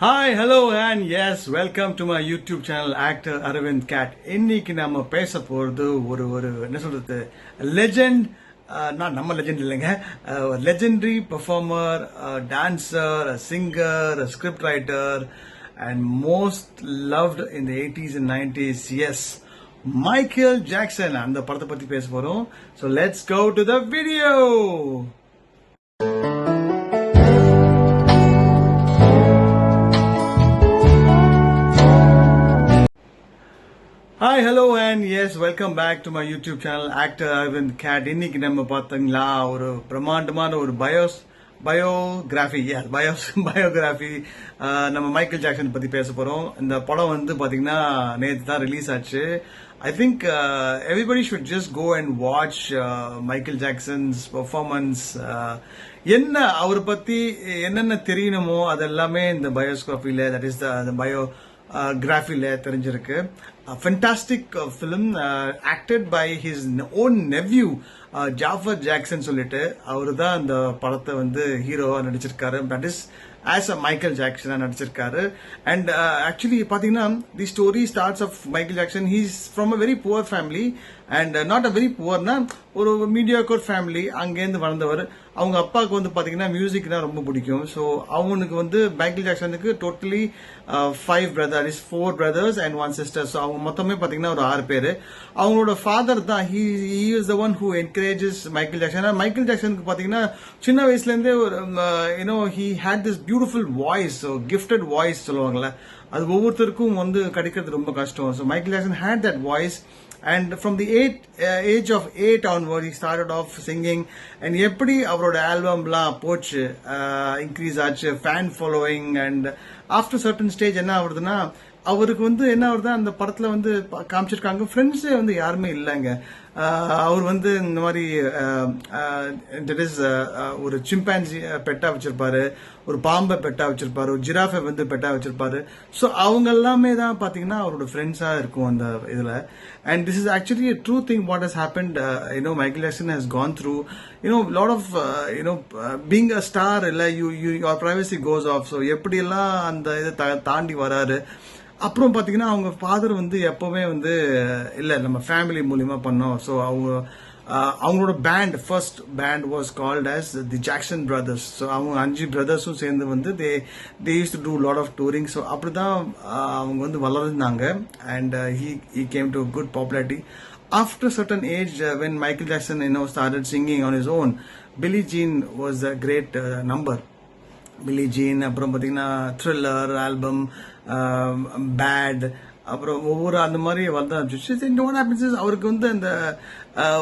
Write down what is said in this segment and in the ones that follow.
Hi, hello, and yes, welcome to my YouTube channel, Actor Aravind Cat. இன்னைக்கு நம்ம பேச போகிறது ஒரு என்ன சொல்றது லெஜெண்ட், நான் நம்ம லெஜெண்ட் இல்லைங்க, legendary performer, dancer, singer, script writer, and most loved in the 80s and 90s. Yes, Michael Jackson. அந்த படத்தை பத்தி பேச போறோம். So let's go to the video. Hi, hello, and yes, welcome back to my YouTube channel, Actor Aravind Cat. இன்னைக்கு நம்ம பார்த்தீங்களா ஒரு பிரம்மாண்டமான ஒரு பயோகிராஃபி நம்ம மைக்கேல் ஜாக்சன் பத்தி பேச போறோம். இந்த படம் வந்து பாத்தீங்கன்னா நேற்று தான் ரிலீஸ் ஆச்சு. I think everybody should just go and watch Michael Jackson's performance. என்ன அவரை பத்தி என்னென்ன தெரியணுமோ அதெல்லாமே இந்த பயோகிராஃபில, தட் இஸ் த கிராஃபில தெரிஞ்சிருக்கு. Fantastic film, acted by his own nephew Jaafar Jackson சொல்லிட்டு அவரு தான் அந்த படத்தை வந்து ஹீரோவா நடிச்சிருக்காரு. That is as a Michael ஜாக்சனா நடிச்சிருக்காரு. அண்ட் ஆக்சுவலி பாத்தீங்கன்னா the story starts of Michael Jackson. He's from a very poor family, and not a very புவர்னா ஒரு மீடியாக்கர் ஃபேமிலி. அங்கேருந்து வளர்ந்தவர். அவங்க அப்பாவுக்கு வந்து பாத்தீங்கன்னா மியூசிக்னா ரொம்ப பிடிக்கும். ஸோ அவனுக்கு வந்து மைக்கேல் ஜாக்சனுக்கு totally 5 brothers, 4 brothers and 1 sister. So அவங்க மொத்தமே பாத்தீங்கன்னா ஒரு 6 பேரு. அவங்களோட ஃபாதர் தான் he is the one who encourages Michael Jackson. Michael ஜாக்சனுக்கு பாத்தீங்கன்னா சின்ன வயசுல இருந்தே ஒரு he had this beautiful voice, so gifted voice சொல்லுவாங்கல்ல, அது ஒவ்வொருத்தருக்கும் வந்து கிடைக்கிறது ரொம்ப கஷ்டம். So Michael Jackson had that voice. And from the age of 8 onward, he started off singing. And எப்படி அவரோட ஆல்பம்லாம் போச்சு, இன்க்ரீஸ் ஆச்சு, fan following. And after certain stage என்ன ஆகுதுன்னா, அவருக்கு வந்து என்ன ஆகுது, அந்த படத்துல வந்து காமிச்சிருக்காங்க ஃப்ரெண்ட்ஸே வந்து யாருமே இல்லைங்க. அவர் வந்து இந்த மாதிரி ஒரு சிம்பான்சி பெட்டா வச்சிருப்பாரு, ஒரு பாம்பை பெட்டா வச்சிருப்பாரு, ஒரு ஜிராஃபை வந்து பெட்டா வச்சிருப்பாரு. ஸோ அவங்க எல்லாமே தான் பாத்தீங்கன்னா அவரோட ஃப்ரெண்ட்ஸா இருக்கும் அந்த இதுல. And this is actually a true thing what has happened. Michael Jackson has gone through lot of being a star. இல்ல your privacy goes off. So எப்படி எல்லாம் அந்த இதை தாண்டி வராரு. அப்புறம் பாத்தீங்கன்னா அவங்க ஃபாதர் வந்து எப்பவுமே வந்து இல்ல நம்ம ஃபேமிலி மூலியமா பண்ணோம். ஸோ அவங்களோட band, first band was called as the Jackson brothers. So அவங்க 5 பிரதர்ஸும் சேர்ந்து வந்து they use to do lot of touring. So அப்படிதான் அவங்க வந்து வளர்ந்தாங்க. And he came to good popularity. After a certain age, when Michael Jackson started singing on his own, Billie Jean was a great number. Billie Jean, அப்புறம் பார்த்தீங்கன்னா thriller album, bad, அப்புறம் ஒவ்வொரு அந்த மாதிரி வந்து அவருக்கு வந்து அந்த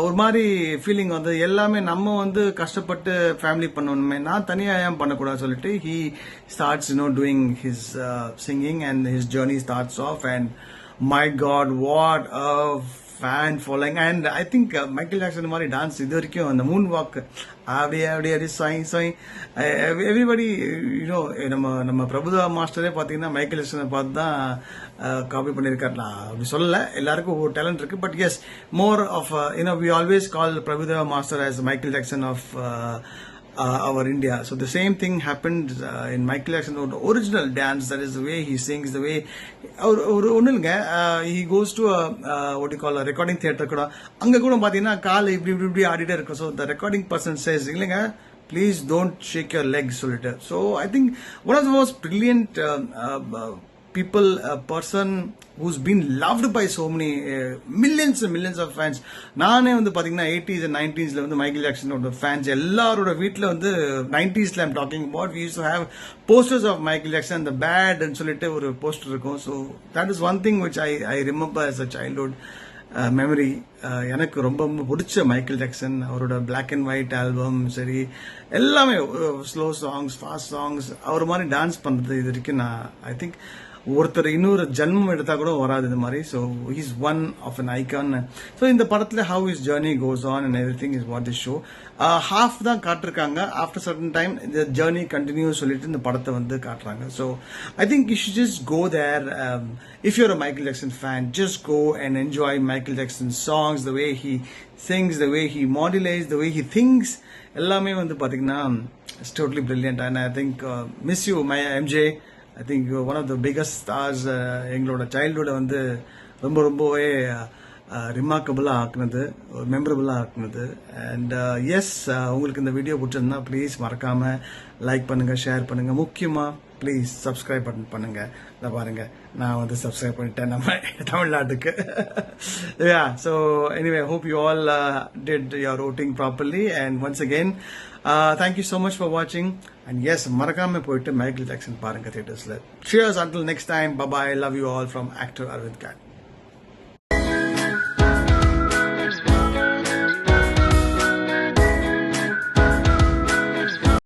ஒரு மாதிரி ஃபீலிங் வந்து எல்லாமே நம்ம வந்து கஷ்டப்பட்டு ஃபேமிலி பண்ணணுமே, நான் தனியாக ஏன் பண்ணக்கூடாது சொல்லிட்டு he starts doing his singing, and his journey starts off. And my God, what a fan following. And I think Michael Jackson மாதிரி டான்ஸ் இது வரைக்கும் அந்த மூன் வாக் அப்படியே சாய் எவ்ரிபடி நம்ம பிரபுதா மாஸ்டரே பார்த்தீங்கன்னா மைக்கேல் ஜாக்சனை பார்த்து தான் காப்பி பண்ணியிருக்காரு. நான் அப்படி சொல்லல, எல்லாருக்கும் ஒரு டேலண்ட் இருக்கு. But yes, more of we always call Prabhudeva master as Michael Jackson of our India. So the same thing happened in Michael Jackson. The original dance, that is the way he sings, the way he goes to a what you call a recording theater kuda anga kuda pathina kaal இப்படி ஆடிட்டே இருக்கும். So the recording person says இல்லங்க, please don't shake your legs solitaire. So I think one of the most brilliant people, a person who's been loved by so many millions and millions of fans. நானே வந்து பாத்தீங்கன்னா 80s and 90s வந்து Michael ஜாக்சனோட fans எல்லாரோட வீட்டுல வந்து 90s I'm talking about, we used to have posters of Michael Jackson, the bad and சொல்லிட்டு ஒரு poster இருக்கும். So that is one thing which I remember as a childhood memory. எனக்கு ரொம்ப பிடிச்ச மைக்கேல் ஜாக்சன், அவரோட பிளாக் அண்ட் ஒயிட் ஆல்பம் சரி, எல்லாமே slow songs, fast songs, அவர் மாதிரி டான்ஸ் பண்றது இது வரைக்கும் நான் ஐ திங்க் ஒருத்தர் இன்னொரு ஜென்மம் எடுத்தா கூட வராது இந்த மாதிரி. So he's one of an icon. So இந்த படத்துல how is journey goes on and everything is what this show. Half தான் காட்டிருக்காங்க. ஆஃப்டர் சர்டன் டைம் இந்த ஜர்னி கண்டினியூ சொல்லிட்டு இந்த படத்தை வந்து காட்டுறாங்க. So I think you should just go there. If you're a Michael Jackson fan, just go and enjoy Michael Jackson songs, the way he sings, the way he modulates, the way he thinks, எல்லாமே வந்து பாத்தீங்கன்னா it's totally brilliant. And I think miss you my MJ. I think one of the biggest stars. எங்களோட சைல்டுஹுட்டை வந்து ரொம்பவே ரிமார்க்கபுளாக ஆக்குனது, மெமரபுளாக ஆக்குனது. And S, உங்களுக்கு இந்த video பிடிச்சிருந்தா ப்ளீஸ் மறக்காமல் லைக் பண்ணுங்கள், ஷேர் பண்ணுங்கள். முக்கியமாக ப்ளீஸ் சப்ஸ்கிரைப் பண்ணுங்க. இதை பாருங்க, நான் வந்து சப்ஸ்கிரைப் பண்ணிட்டேன் நம்ம தமிழ்நாட்டுக்கு. Yeah, so anyway hope you all did your voting properly. And once again, thank you so much for watching. And yes, மறக்காம போயிட்டு மைக்கேல் ஜாக்சன் பாருங்க தியேட்டர்ஸ்ல. Cheers until next time. Bye bye. Love you all from actor Arvind Kat.